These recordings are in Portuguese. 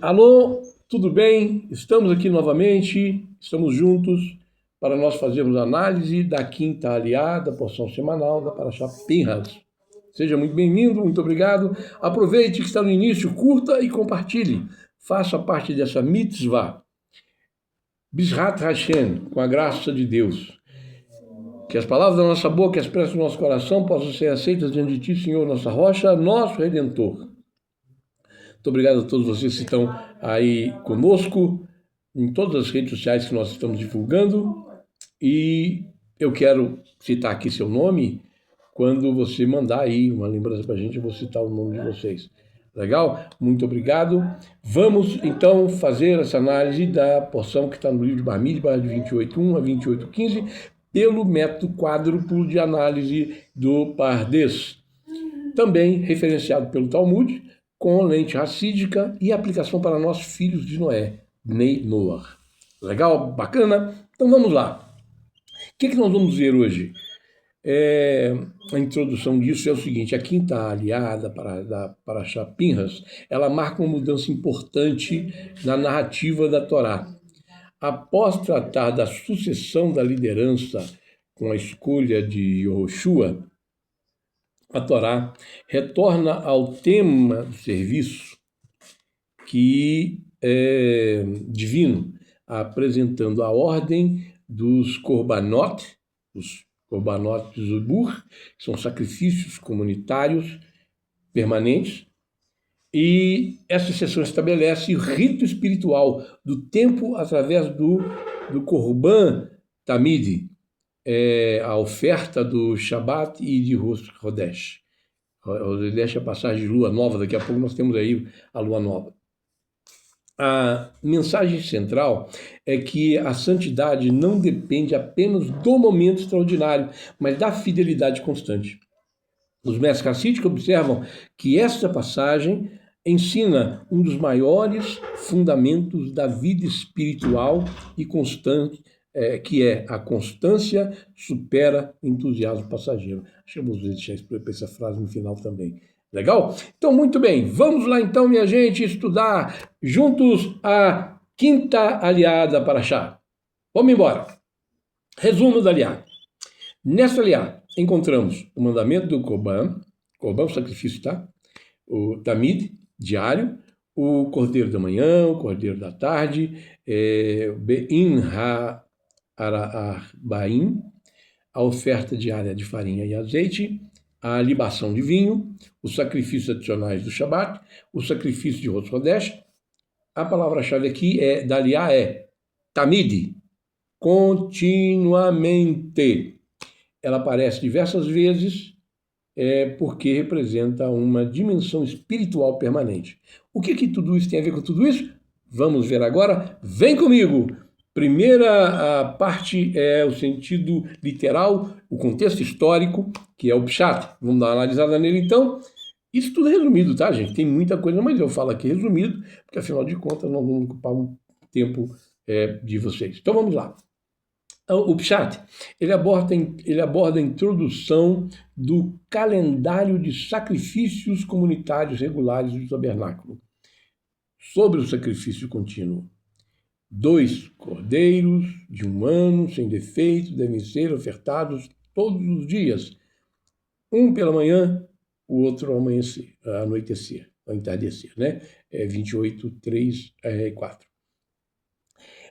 Alô, tudo bem? Estamos aqui novamente, estamos juntos para nós fazermos a análise da quinta aliada, porção semanal da Parashá Pinhas. Seja muito bem-vindo, muito obrigado. Aproveite que está no início, curta e compartilhe. Faça parte dessa mitzvah, Bizrat Hashem, com a graça de Deus. Que as palavras da nossa boca e as preces do nosso coração possam ser aceitas diante de Ti, Senhor, nossa rocha, nosso Redentor. Muito obrigado a todos vocês que estão aí conosco em todas as redes sociais que nós estamos divulgando. E eu quero citar aqui seu nome. Quando você mandar aí uma lembrança para a gente, eu vou citar o nome de vocês. Legal? Muito obrigado. Vamos então fazer essa análise da porção que está no livro de Barmidbar, de 28.1 a 28.15, pelo método quádruplo de análise do Pardes, também referenciado pelo Talmud, com lente racídica e aplicação para nós filhos de Noé, Bnei Noah. Legal? Bacana? Então vamos lá. O que nós vamos ver hoje? A introdução disso é o seguinte: a quinta aliada para Parashá Pinhas, ela marca uma mudança importante na narrativa da Torá. Após tratar da sucessão da liderança com a escolha de Yoshua, a Torá retorna ao tema do serviço que é divino, apresentando a ordem dos os korbanot zubur, que são sacrifícios comunitários permanentes, e essa seção estabelece o rito espiritual do tempo através do korban tamid, a oferta do Shabat e de Rosh Chodesh. Rosh é a passagem de lua nova, daqui a pouco nós temos aí a lua nova. A mensagem central é que a santidade não depende apenas do momento extraordinário, mas da fidelidade constante. Os mestres cassídicos observam que esta passagem ensina um dos maiores fundamentos da vida espiritual e constante, que é a constância supera o entusiasmo passageiro. Acho que eu vou deixar essa frase no final também. Legal? Então, muito bem. Vamos lá então, minha gente, estudar juntos a quinta aliada para Chá. Vamos embora. Resumo da aliada. Nessa aliada, encontramos o mandamento do Korban, o sacrifício, tá? O Tamid, diário, o cordeiro da manhã, o cordeiro da tarde, Be'in ha'arbaim, a oferta diária de farinha e azeite, a libação de vinho, os sacrifícios adicionais do Shabat, o sacrifício de Rosh Chodesh. A palavra-chave aqui da aliá é Tamid, continuamente. Ela aparece diversas vezes, porque representa uma dimensão espiritual permanente. O que tudo isso tem a ver com tudo isso? Vamos ver agora. Vem comigo! Primeira parte é o sentido literal, o contexto histórico, que é o Pshat. Vamos dar uma analisada nele então. Isso tudo é resumido, tá, gente? Tem muita coisa, mas eu falo aqui resumido, porque afinal de contas nós vamos ocupar um tempo de vocês. Então vamos lá. O Pshat, ele aborda a introdução do calendário de sacrifícios comunitários regulares do tabernáculo. Sobre o sacrifício contínuo. 2 cordeiros de um ano, sem defeito, devem ser ofertados todos os dias. Um pela manhã, o outro ao amanhecer, anoitecer, ao entardecer, né? 28, 3, 4.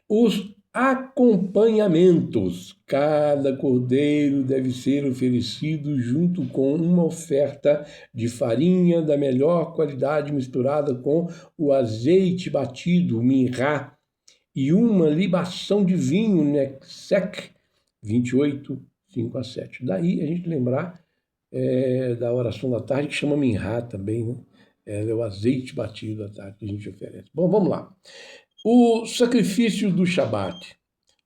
Os acompanhamentos. Cada cordeiro deve ser oferecido junto com uma oferta de farinha da melhor qualidade misturada com o azeite batido, mirrá, e uma libação de vinho, Nexec, 28, 5 a 7. Daí a gente lembrar da oração da tarde, que chama minhá também, né? É o azeite batido da tarde que a gente oferece. Bom, vamos lá. O sacrifício do Shabat.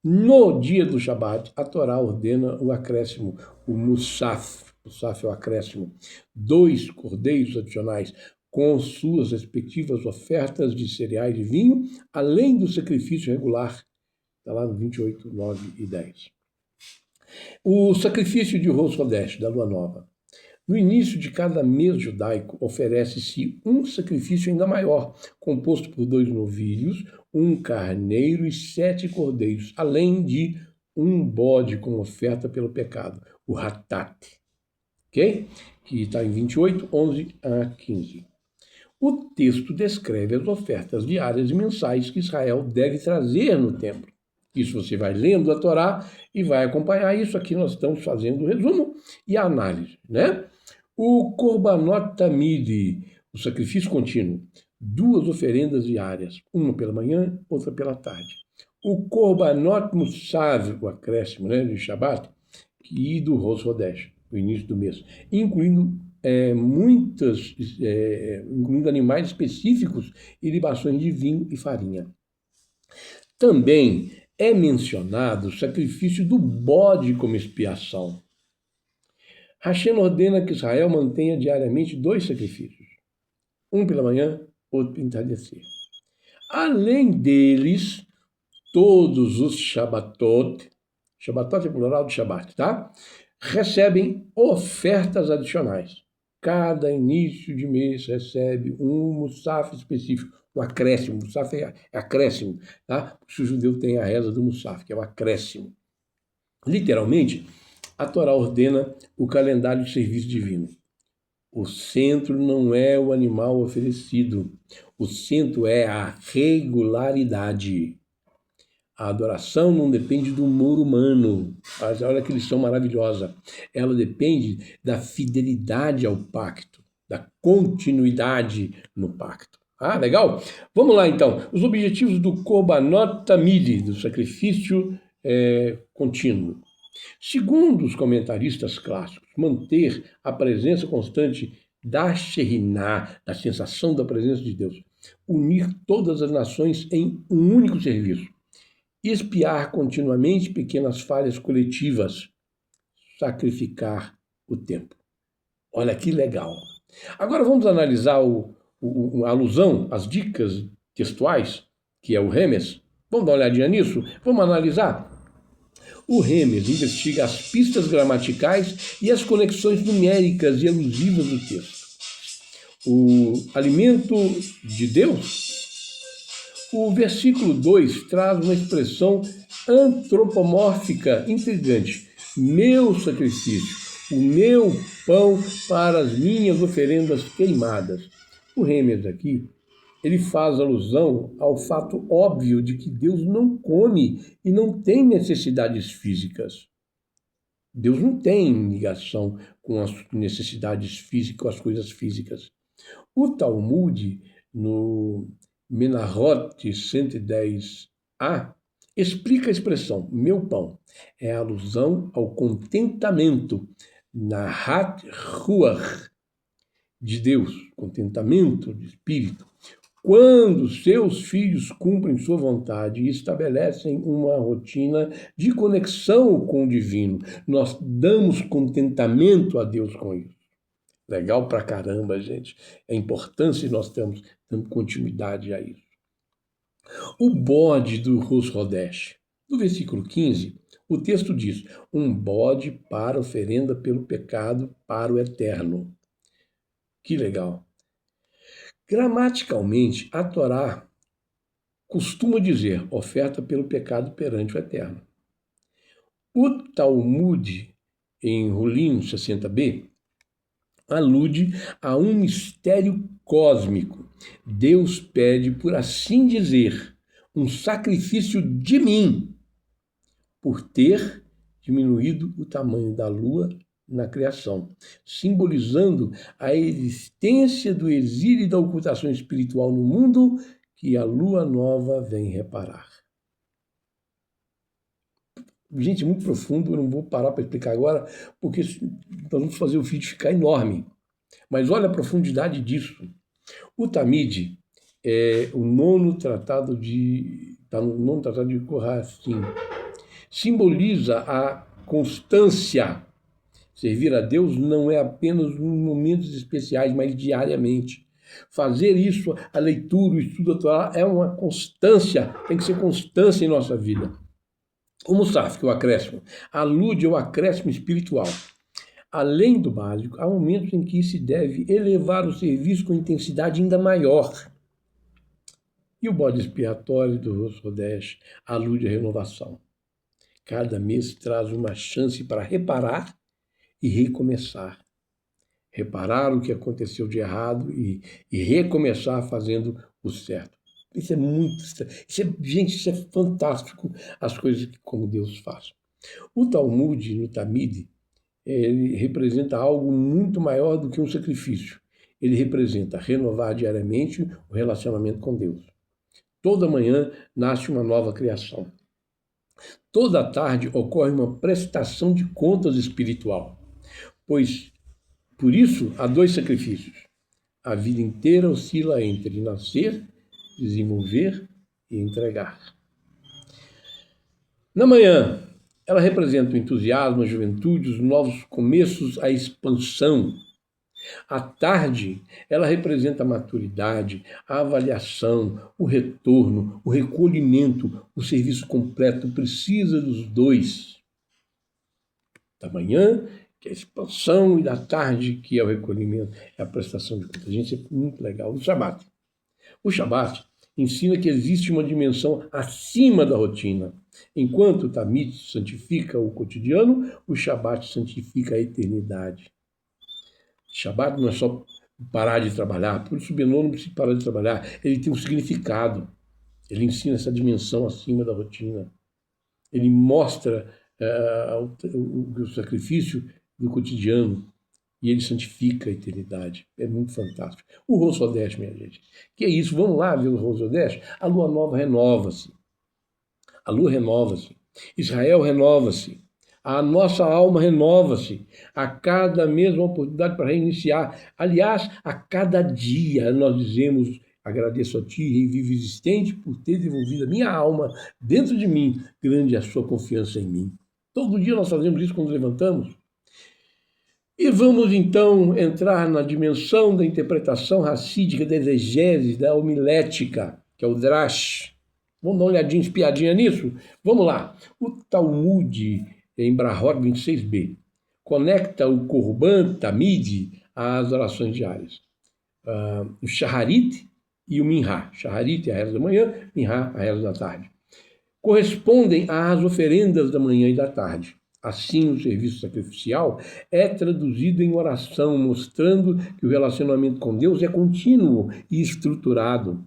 No dia do Shabat, a Torá ordena o acréscimo, o Musaf. O Musaf é o acréscimo. 2 cordeiros adicionais com suas respectivas ofertas de cereais e vinho, além do sacrifício regular. Está lá no 28, 9 e 10. O sacrifício de Rosh Chodesh, da lua nova. No início de cada mês judaico, oferece-se um sacrifício ainda maior, composto por 2 novilhos, um carneiro e 7 cordeiros, além de um bode como oferta pelo pecado, o hatat, ok? Que está em 28, 11 a 15. O texto descreve as ofertas diárias e mensais que Israel deve trazer no templo. Isso você vai lendo a Torá e vai acompanhar isso. Aqui nós estamos fazendo o resumo e a análise, né? O Korbanot Tamid, o sacrifício contínuo, 2 oferendas diárias, uma pela manhã, outra pela tarde. O Korbanot Musav, o acréscimo, né, de Shabat, e do Rosh Hodesh, o início do mês, incluindo incluindo animais específicos e libações de vinho e farinha. Também é mencionado o sacrifício do bode como expiação. Hashem ordena que Israel mantenha diariamente 2 sacrifícios, um pela manhã, outro pelo entardecer. Além deles, todos os Shabbatot é plural de Shabbat, tá? Recebem ofertas adicionais. Cada início de mês recebe um Musaf específico, um acréscimo. Musaf é acréscimo, tá? Porque o judeu tem a reza do Musaf, que é o acréscimo. Literalmente, a Torá ordena o calendário de serviço divino. O centro não é o animal oferecido. O centro é a regularidade. A adoração não depende do humor humano. Olha que lição maravilhosa. Ela depende da fidelidade ao pacto, da continuidade no pacto. Ah, legal? Vamos lá, então. Os objetivos do Korbanot Tamid, do sacrifício contínuo. Segundo os comentaristas clássicos, manter a presença constante da Shekhinah, da sensação da presença de Deus, unir todas as nações em um único serviço, expiar continuamente pequenas falhas coletivas, sacrificar o tempo. Olha que legal. Agora vamos analisar a alusão, as dicas textuais, que é o Remes. Vamos dar uma olhadinha nisso? Vamos analisar? O Remes investiga as pistas gramaticais e as conexões numéricas e alusivas do texto. O alimento de Deus. O versículo 2 traz uma expressão antropomórfica intrigante. Meu sacrifício, o meu pão para as minhas oferendas queimadas. O Remes aqui, ele faz alusão ao fato óbvio de que Deus não come e não tem necessidades físicas. Deus não tem ligação com as necessidades físicas, com as coisas físicas. O Talmud, no Menahot 110a, explica a expressão meu pão. É alusão ao contentamento, Nahat Ruach, de Deus, contentamento de espírito. Quando seus filhos cumprem sua vontade e estabelecem uma rotina de conexão com o divino, nós damos contentamento a Deus com isso. Legal pra caramba, gente. É importante nós termos dando continuidade a isso. O bode do Rosh Hodesh. No versículo 15, o texto diz, um bode para oferenda pelo pecado para o eterno. Que legal. Gramaticalmente, a Torá costuma dizer oferta pelo pecado perante o eterno. O Talmud, em Rolim 60b, alude a um mistério cósmico. Deus pede, por assim dizer, um sacrifício de mim, por ter diminuído o tamanho da lua na criação, simbolizando a existência do exílio e da ocultação espiritual no mundo que a lua nova vem reparar. Gente, muito profundo, eu não vou parar para explicar agora, porque nós vamos fazer o vídeo ficar enorme. Mas olha a profundidade disso. O Tamid é o nono tratado de Kohathim. Simboliza a constância. Servir a Deus não é apenas em momentos especiais, mas diariamente. Fazer isso, a leitura, o estudo da Torá, é uma constância, tem que ser constância em nossa vida. O Musaf, que é o acréscimo, alude ao acréscimo espiritual. Além do básico, há momentos em que se deve elevar o serviço com intensidade ainda maior. E o bode expiatório do Rosh Hodesh alude à renovação. Cada mês traz uma chance para reparar e recomeçar. Reparar o que aconteceu de errado e recomeçar fazendo o certo. Isso é fantástico, as coisas que como Deus faz. O Talmud, no Tamid, ele representa algo muito maior do que um sacrifício. Ele representa renovar diariamente o relacionamento com Deus. Toda manhã nasce uma nova criação. Toda tarde ocorre uma prestação de contas espiritual, pois, por isso, há 2 sacrifícios. A vida inteira oscila entre nascer, desenvolver e entregar. Na manhã, ela representa o entusiasmo, a juventude, os novos começos, a expansão. À tarde, ela representa a maturidade, a avaliação, o retorno, o recolhimento, o serviço completo. Precisa dos 2. Da manhã, que é a expansão, e da tarde, que é o recolhimento, é a prestação de contas. Gente, é muito legal. O Shabat ensina que existe uma dimensão acima da rotina. Enquanto o Tamid santifica o cotidiano, o Shabat santifica a eternidade. Shabat não é só parar de trabalhar, por isso o Benô não precisa parar de trabalhar, ele tem um significado, ele ensina essa dimensão acima da rotina, ele mostra o sacrifício do cotidiano e ele santifica a eternidade. É muito fantástico. O Rosh Hodesh, minha gente, que é isso? Vamos lá ver o Rosh Hodesh? A lua nova renova-se, a lua renova-se, Israel renova-se, a nossa alma renova-se. A cada mês uma oportunidade para reiniciar. Aliás, a cada dia nós dizemos: agradeço a ti, Rei vivo existente, por ter devolvido a minha alma dentro de mim. Grande é a sua confiança em mim. Todo dia nós fazemos isso quando levantamos. E vamos então entrar na dimensão da interpretação racídica, da exegese, da homilética, que é o Drash. Vamos dar uma olhadinha, espiadinha nisso? Vamos lá. O Talmud, em Brahot 26b, conecta o Korban Tamid às orações diárias. O Shaharit e o Minha. Shaharit é a reza da manhã, Minha a reza da tarde. Correspondem às oferendas da manhã e da tarde. Assim, o serviço sacrificial é traduzido em oração, mostrando que o relacionamento com Deus é contínuo e estruturado.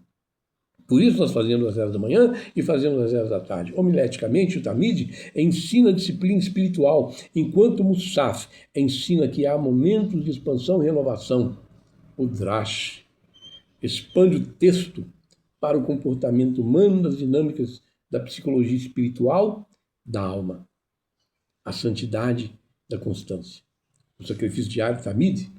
Por isso nós fazemos as 10 da manhã e fazemos as 10 da tarde. Homileticamente, o Tamid ensina a disciplina espiritual, enquanto o Musaf ensina que há momentos de expansão e renovação. O Drash expande o texto para o comportamento humano das dinâmicas da psicologia espiritual da alma. A santidade da constância. O sacrifício diário Tamid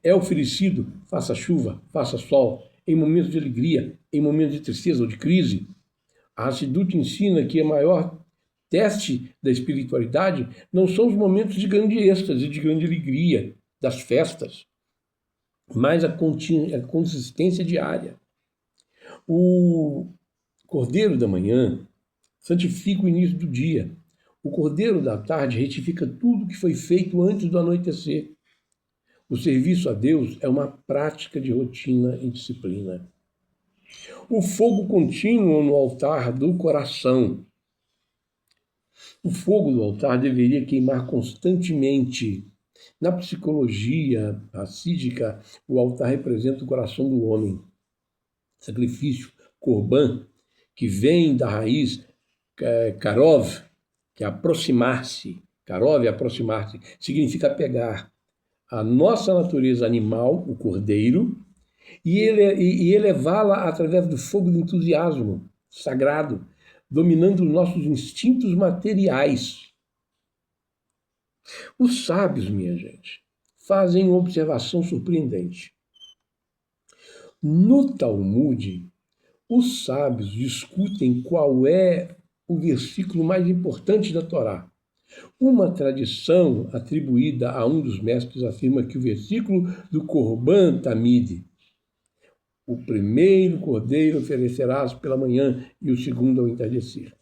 é oferecido, faça chuva, faça sol, em momentos de alegria, em momentos de tristeza ou de crise. A Hassidut ensina que o maior teste da espiritualidade não são os momentos de grande êxtase, de grande alegria, das festas, mas a consistência diária. O cordeiro da manhã santifica o início do dia. O cordeiro da tarde retifica tudo que foi feito antes do anoitecer. O serviço a Deus é uma prática de rotina e disciplina. O fogo contínuo no altar do coração. O fogo do altar deveria queimar constantemente. Na psicologia racídica, o altar representa o coração do homem. Sacrifício, korban, que vem da raiz karov, que é aproximar-se. Karov é aproximar-se, significa pegar a nossa natureza animal, o cordeiro, e elevá-la através do fogo do entusiasmo sagrado, dominando os nossos instintos materiais. Os sábios, minha gente, fazem uma observação surpreendente. No Talmud, os sábios discutem qual é o versículo mais importante da Torá. Uma tradição atribuída a um dos mestres afirma que o versículo do Korban Tamid, o primeiro cordeiro oferecerás pela manhã e o segundo ao entardecer.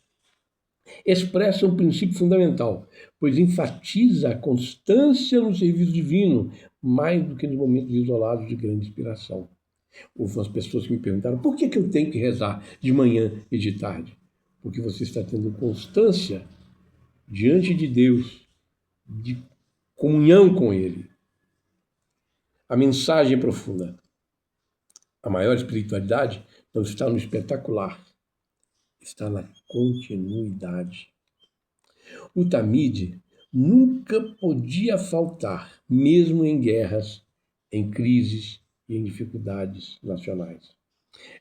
expressa um princípio fundamental, pois enfatiza a constância no serviço divino, mais do que nos momentos isolados de grande inspiração. Houve umas pessoas que me perguntaram, por que eu tenho que rezar de manhã e de tarde? Porque você está tendo constância diante de Deus, de comunhão com Ele. A mensagem é profunda. A maior espiritualidade não está no espetacular, está na continuidade. O Tamid nunca podia faltar, mesmo em guerras, em crises e em dificuldades nacionais.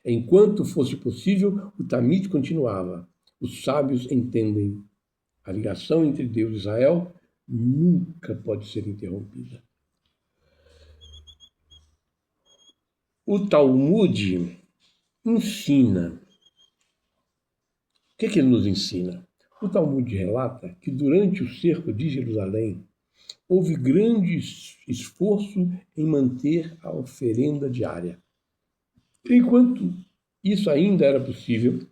Enquanto fosse possível, o Tamid continuava. Os sábios entendem. A ligação entre Deus e Israel nunca pode ser interrompida. O Talmud ensina. O que ele nos ensina? O Talmud relata que durante o cerco de Jerusalém houve grande esforço em manter a oferenda diária. Enquanto isso ainda era possível,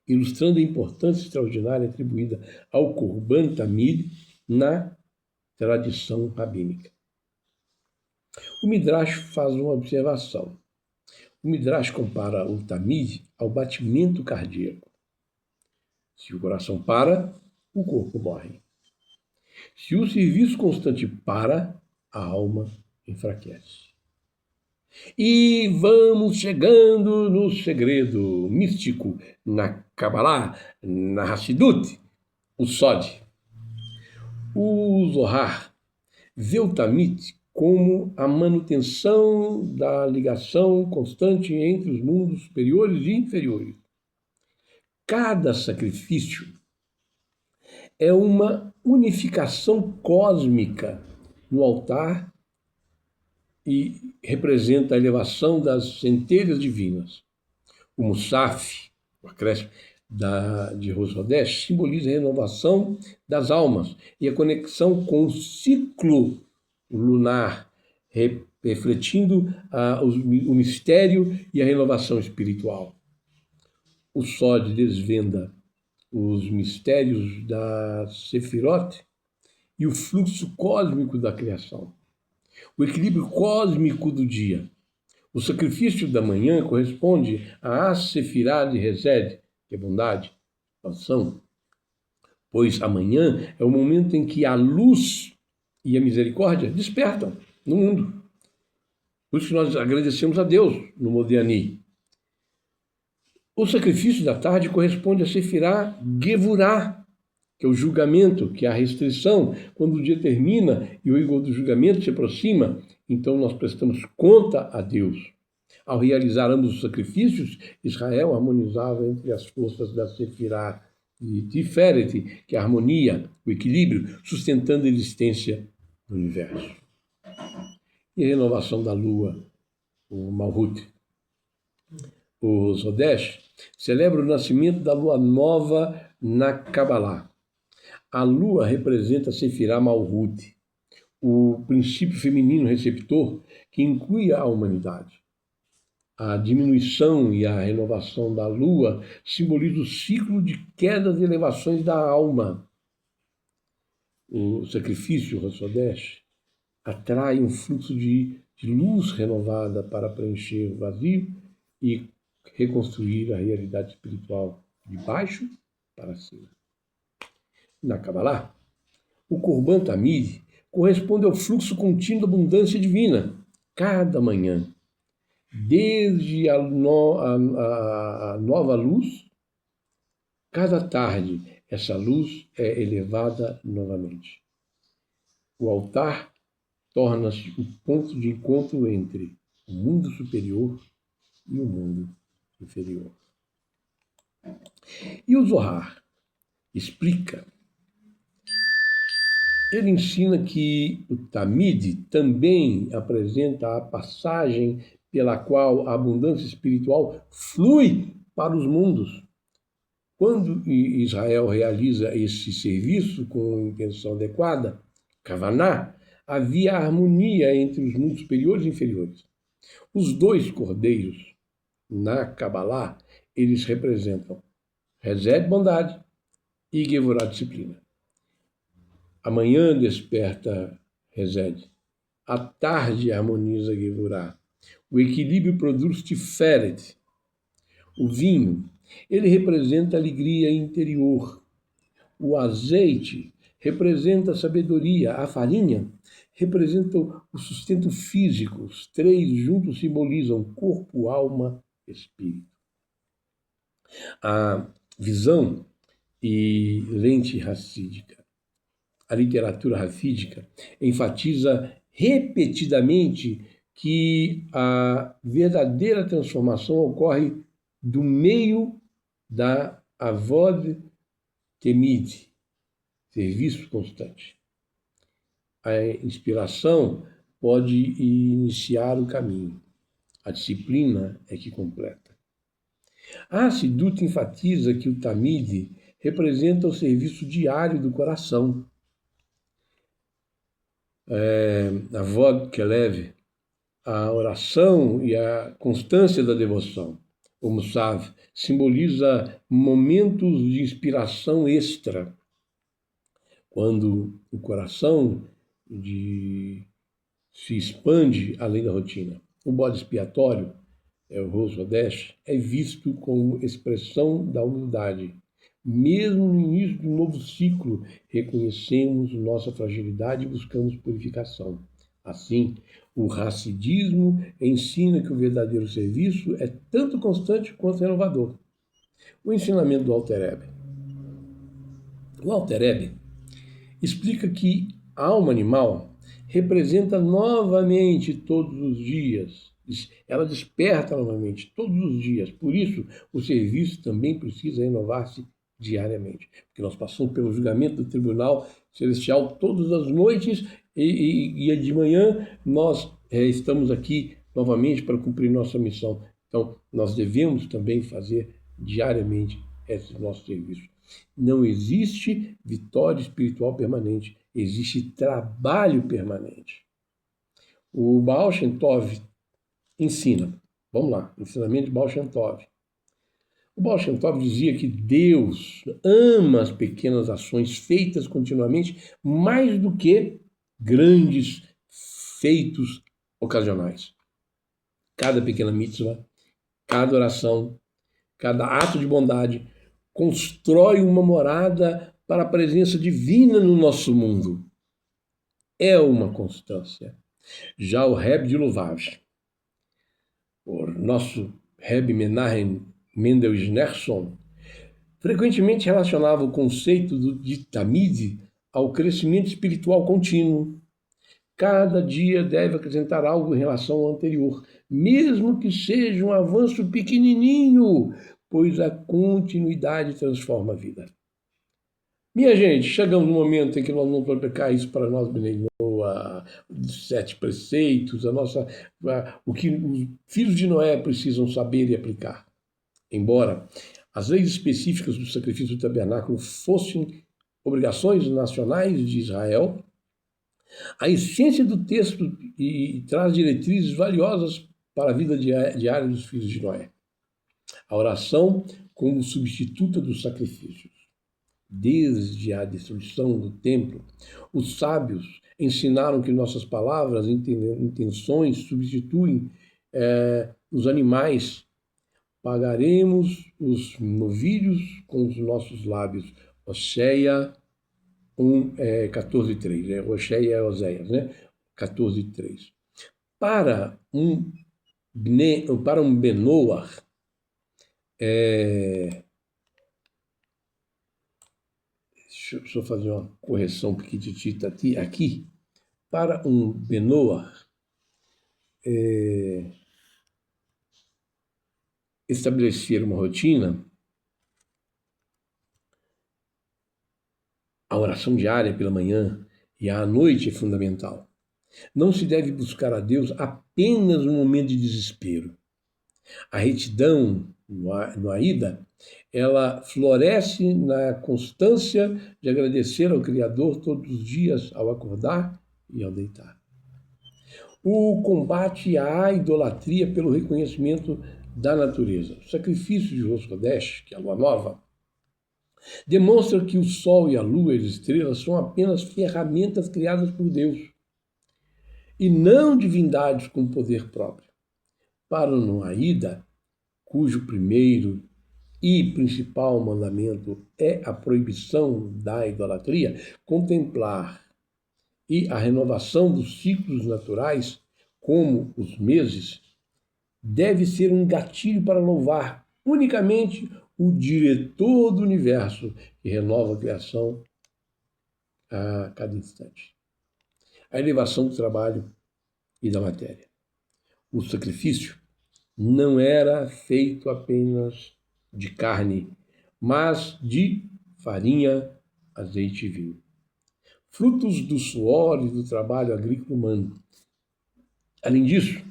ilustrando a importância extraordinária atribuída ao Corban Tamid na tradição rabínica. O Midrash faz uma observação. O Midrash compara o Tamid ao batimento cardíaco. Se o coração para, o corpo morre. Se o serviço constante para, a alma enfraquece. E vamos chegando no segredo místico, na Kabbalah, na Hassidut, o Sod. O Zohar vê o Tamid como a manutenção da ligação constante entre os mundos superiores e inferiores. Cada sacrifício é uma unificação cósmica no altar e representa a elevação das centelhas divinas. O Musaf, o acréscimo de Rosh Hodesh, simboliza a renovação das almas e a conexão com o ciclo lunar, refletindo o mistério e a renovação espiritual. O Sod desvenda os mistérios da Sefirot e o fluxo cósmico da criação. O equilíbrio cósmico do dia. O sacrifício da manhã corresponde à Sefirá de Hesed, que é bondade, expansão, pois amanhã é o momento em que a luz e a misericórdia despertam no mundo. Por isso que nós agradecemos a Deus no Modiani. O sacrifício da tarde corresponde a Sefirá Gevurá, que é o julgamento, que é a restrição. Quando o dia termina e o rigor do julgamento se aproxima, então nós prestamos conta a Deus. Ao realizar ambos os sacrifícios, Israel harmonizava entre as forças da Sefirá de Tiferet, que é a harmonia, o equilíbrio, sustentando a existência do universo. E a renovação da lua, o Malhut. O Zodesh celebra o nascimento da lua nova na Kabbalah. A lua representa a Sefirá Malhut, o princípio feminino receptor que inclui a humanidade. A diminuição e a renovação da lua simboliza o ciclo de quedas e elevações da alma. O sacrifício, o Rosh atrai um fluxo de luz renovada para preencher o vazio e reconstruir a realidade espiritual de baixo para cima. Na Kabbalah, o Corban Tamid corresponde ao fluxo contínuo da abundância divina, cada manhã, desde a nova luz, cada tarde essa luz é elevada novamente. O altar torna-se o ponto de encontro entre o mundo superior e o mundo inferior. E o Zohar explica. Ele ensina que o Tamid também apresenta a passagem pela qual a abundância espiritual flui para os mundos. Quando Israel realiza esse serviço com intenção adequada, Kavaná, havia harmonia entre os mundos superiores e inferiores. Os dois cordeiros, na Kabbalah, eles representam Hesed, bondade, e Gevurah, disciplina. A manhã desperta Resed. À tarde harmoniza Gevurah. O equilíbrio produz Tiferet. O vinho, ele representa a alegria interior. O azeite representa a sabedoria. A farinha representa o sustento físico. Os três juntos simbolizam corpo, alma, espírito. A visão e lente racídica. A literatura racídica enfatiza repetidamente que a verdadeira transformação ocorre do meio da Avod Temid, serviço constante. A inspiração pode iniciar o caminho. A disciplina é que completa. A Hassidut enfatiza que o Tamid representa o serviço diário do coração. Avod Kelev, a oração e a constância da devoção. O Musav simboliza momentos de inspiração extra, quando o coração se expande além da rotina. O bode expiatório, o Rosh Hodesh, é visto como expressão da humildade. Mesmo no início de um novo ciclo, reconhecemos nossa fragilidade e buscamos purificação. Assim, o Hassidismo ensina que o verdadeiro serviço é tanto constante quanto renovador. O ensinamento do Alter Rebbe. O Alter Rebbe explica que a alma animal representa novamente todos os dias. Ela desperta novamente todos os dias. Por isso, o serviço também precisa renovar-se diariamente. Porque nós passamos pelo julgamento do Tribunal Celestial todas as noites e de manhã nós estamos aqui novamente para cumprir nossa missão. Então, nós devemos também fazer diariamente esse nosso serviço. Não existe vitória espiritual permanente, existe trabalho permanente. O Baal Shem Tov ensina, vamos lá, ensinamento de Baal Shem Tov. O Baal Shem Tov dizia que Deus ama as pequenas ações feitas continuamente mais do que grandes feitos ocasionais. Cada pequena mitzvah, cada oração, cada ato de bondade constrói uma morada para a presença divina no nosso mundo. É uma constância. Já o Rebbe de Lubavitch, o nosso Rebbe Menahem Mendel Schneerson, frequentemente relacionava o conceito de Tamid ao crescimento espiritual contínuo. Cada dia deve acrescentar algo em relação ao anterior, mesmo que seja um avanço pequenininho, pois a continuidade transforma a vida. Minha gente, chegamos no momento em que nós vamos aplicar isso para nós, Bnei Noah, os 7 preceitos, o que os filhos de Noé precisam saber e aplicar. Embora as leis específicas do sacrifício do tabernáculo fossem obrigações nacionais de Israel, a essência do texto traz diretrizes valiosas para a vida diária dos filhos de Noé. A oração como substituta dos sacrifícios. Desde a destruição do templo, os sábios ensinaram que nossas palavras e intenções substituem os animais. Pagaremos os novilhos com os nossos lábios. Oséia 14:3. Oséia é Oséias, né? 14:3. Para um Benoah, deixa eu fazer uma correção pequitita aqui. Para um Benoah, estabelecer uma rotina, a oração diária pela manhã e à noite é fundamental. Não se deve buscar a Deus apenas no momento de desespero. A retidão no Aida, ela floresce na constância de agradecer ao Criador todos os dias ao acordar e ao deitar. O combate à idolatria pelo reconhecimento da natureza. O sacrifício de Rosh Hodesh, que é a lua nova, Demonstra que o Sol e a Lua e as estrelas são apenas ferramentas criadas por Deus e não divindades com poder próprio. Para o Noaída, cujo primeiro e principal mandamento é a proibição da idolatria, contemplar e a renovação dos ciclos naturais, como os meses, deve ser um gatilho para louvar unicamente o diretor do universo, que renova a criação a cada instante. A elevação do trabalho e da matéria. O sacrifício não era feito apenas de carne, mas de farinha, azeite e vinho. Frutos do suor e do trabalho agrícola humano. Além disso,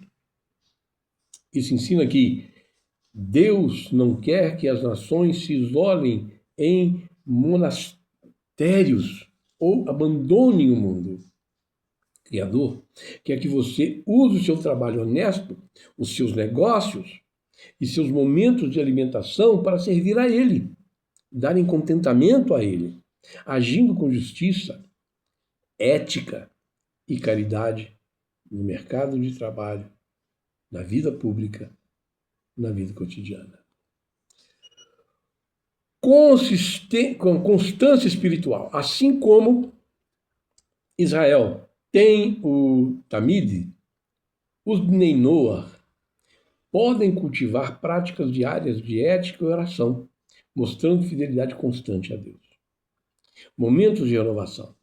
isso ensina que Deus não quer que as nações se isolem em monastérios ou abandonem o mundo. Criador quer que você use o seu trabalho honesto, os seus negócios e seus momentos de alimentação para servir a Ele, darem contentamento a Ele, agindo com justiça, ética e caridade no mercado de trabalho, na vida pública, na vida cotidiana. Com constância espiritual, assim como Israel tem o Tamid, os Bnei Noach podem cultivar práticas diárias de ética e oração, mostrando fidelidade constante a Deus. Momentos de renovação.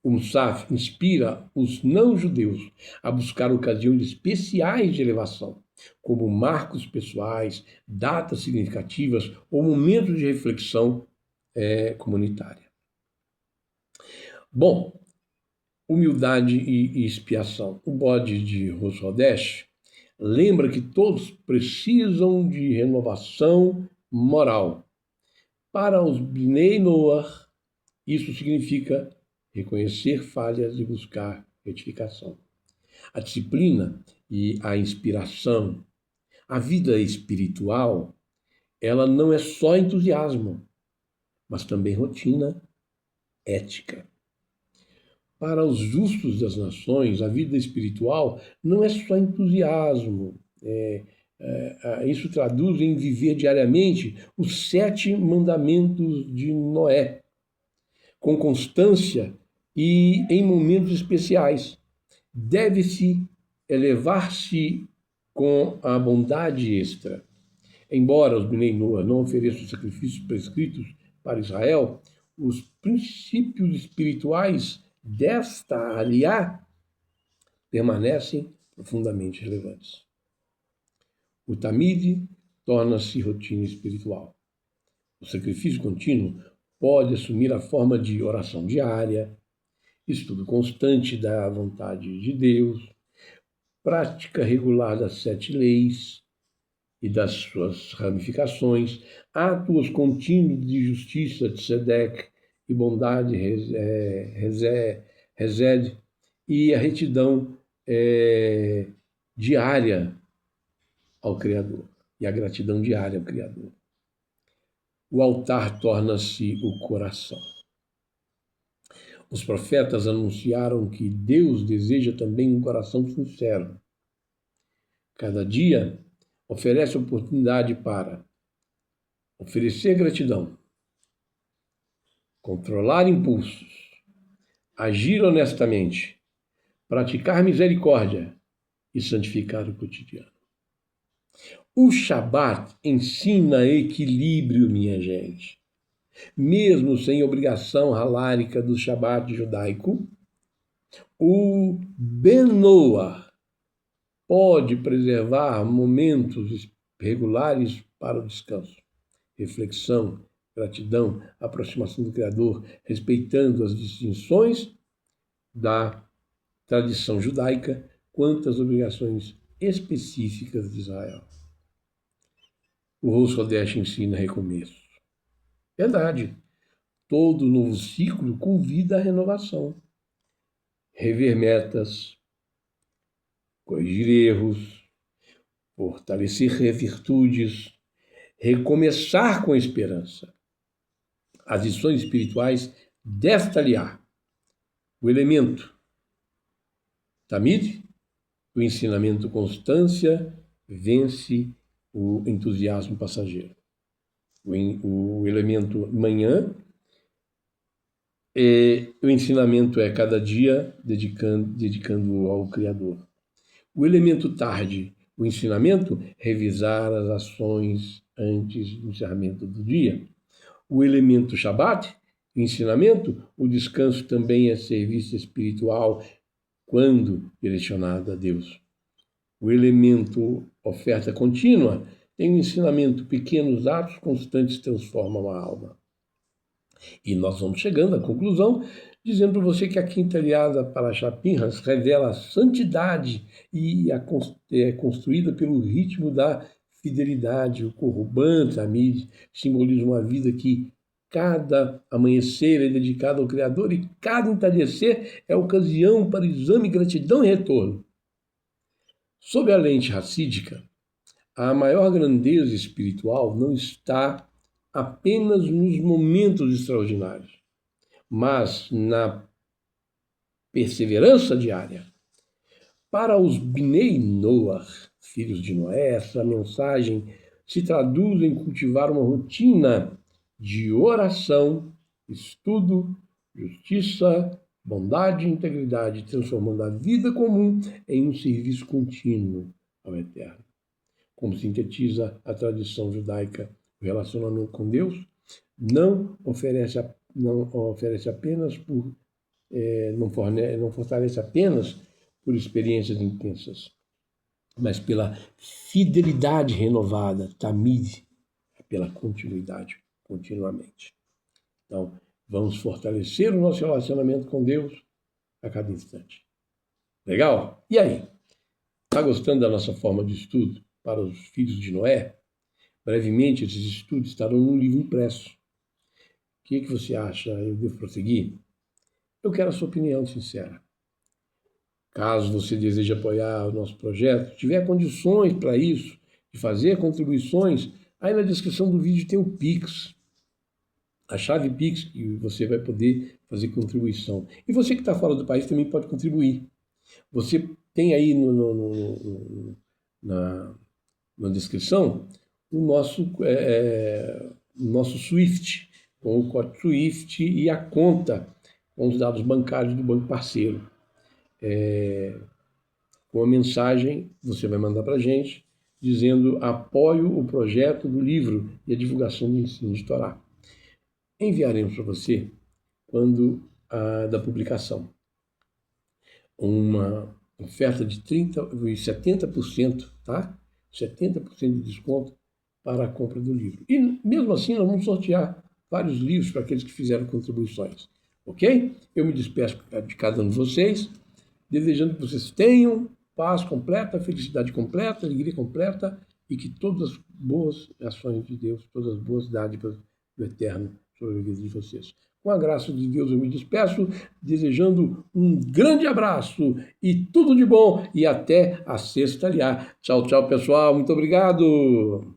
O Musaf inspira os não-judeus a buscar ocasiões especiais de elevação, como marcos pessoais, datas significativas ou momentos de reflexão comunitária. Bom, humildade e expiação. O bode de Rosh Hodesh lembra que todos precisam de renovação moral. Para os Bnei Noach, isso significa reconhecer falhas e buscar retificação. A disciplina e a inspiração, a vida espiritual, ela não é só entusiasmo, mas também rotina ética. Para os justos das nações, a vida espiritual não é só entusiasmo. Isso traduz em viver diariamente os 7 mandamentos de Noé, com constância e em momentos especiais. Deve-se elevar-se com a bondade extra. Embora os Bnei Noach não ofereçam sacrifícios prescritos para Israel, os princípios espirituais desta aliá permanecem profundamente relevantes. O Tamid torna-se rotina espiritual. O sacrifício contínuo pode assumir a forma de oração diária, estudo constante da vontade de Deus, prática regular das 7 leis e das suas ramificações, atos contínuos de justiça, de tzedek e bondade, hesed, e a retidão diária ao Criador, e a gratidão diária ao Criador. O altar torna-se o coração. Os profetas anunciaram que Deus deseja também um coração sincero. Cada dia oferece oportunidade para oferecer gratidão, controlar impulsos, agir honestamente, praticar misericórdia e santificar o cotidiano. O Shabat ensina equilíbrio, minha gente. Mesmo sem obrigação halárica do Shabat judaico, o Ben Noach pode preservar momentos regulares para o descanso, reflexão, gratidão, aproximação do Criador, respeitando as distinções da tradição judaica quanto às obrigações específicas de Israel. O Rosh Hodesh ensina recomeço. Verdade. Todo novo ciclo convida à renovação. Rever metas, corrigir erros, fortalecer virtudes, recomeçar com esperança. as lições espirituais desta liá. O elemento Tamid, o ensinamento constância, vence o entusiasmo passageiro. O elemento manhã, o ensinamento é cada dia dedicando ao Criador. O elemento tarde, o ensinamento, revisar as ações antes do encerramento do dia. O elemento Shabat, o ensinamento, o descanso também é serviço espiritual quando direcionado a Deus. O elemento oferta contínua tem um ensinamento, pequenos atos constantes transformam a alma. E nós vamos chegando à conclusão, dizendo para você que a quinta aliada Parashá Pinhas revela a santidade e é construída pelo ritmo da fidelidade. O Korban Tamid simboliza uma vida que cada amanhecer é dedicado ao Criador e cada entardecer é ocasião para exame, gratidão e retorno. Sob a lente racídica, a maior grandeza espiritual não está apenas nos momentos extraordinários, mas na perseverança diária. Para os Bnei Noach, filhos de Noé, essa mensagem se traduz em cultivar uma rotina de oração, estudo, justiça, bondade e integridade, transformando a vida comum em um serviço contínuo ao Eterno. Como sintetiza a tradição judaica, o relacionamento com Deus não fortalece apenas por experiências intensas, mas pela fidelidade renovada, tamid, pela continuidade, continuamente. Então, vamos fortalecer o nosso relacionamento com Deus a cada instante. Legal? E aí? Está gostando da nossa forma de estudo para os filhos de Noé? Brevemente, esses estudos estarão num livro impresso. O que você acha? Eu devo prosseguir? Eu quero a sua opinião sincera. Caso você deseje apoiar o nosso projeto, tiver condições para isso, de fazer contribuições, aí na descrição do vídeo tem o Pix, a chave Pix, que você vai poder fazer contribuição. E você que está fora do país também pode contribuir. Você tem aí na descrição o nosso Swift, com o código Swift e a conta com os dados bancários do banco parceiro. Com uma mensagem você vai mandar para a gente dizendo apoio o projeto do livro e a divulgação do ensino de Torá. Enviaremos para você quando da publicação uma oferta de 30% e 70%, tá? 70% de desconto para a compra do livro. E mesmo assim nós vamos sortear vários livros para aqueles que fizeram contribuições, ok? Eu me despeço de cada um de vocês, desejando que vocês tenham paz completa, felicidade completa, alegria completa e que todas as boas ações de Deus, todas as boas dádivas do Eterno sobre a vida de vocês. Com a graça de Deus eu me despeço, desejando um grande abraço e tudo de bom e até a sexta aliá. Tchau, tchau, pessoal. Muito obrigado.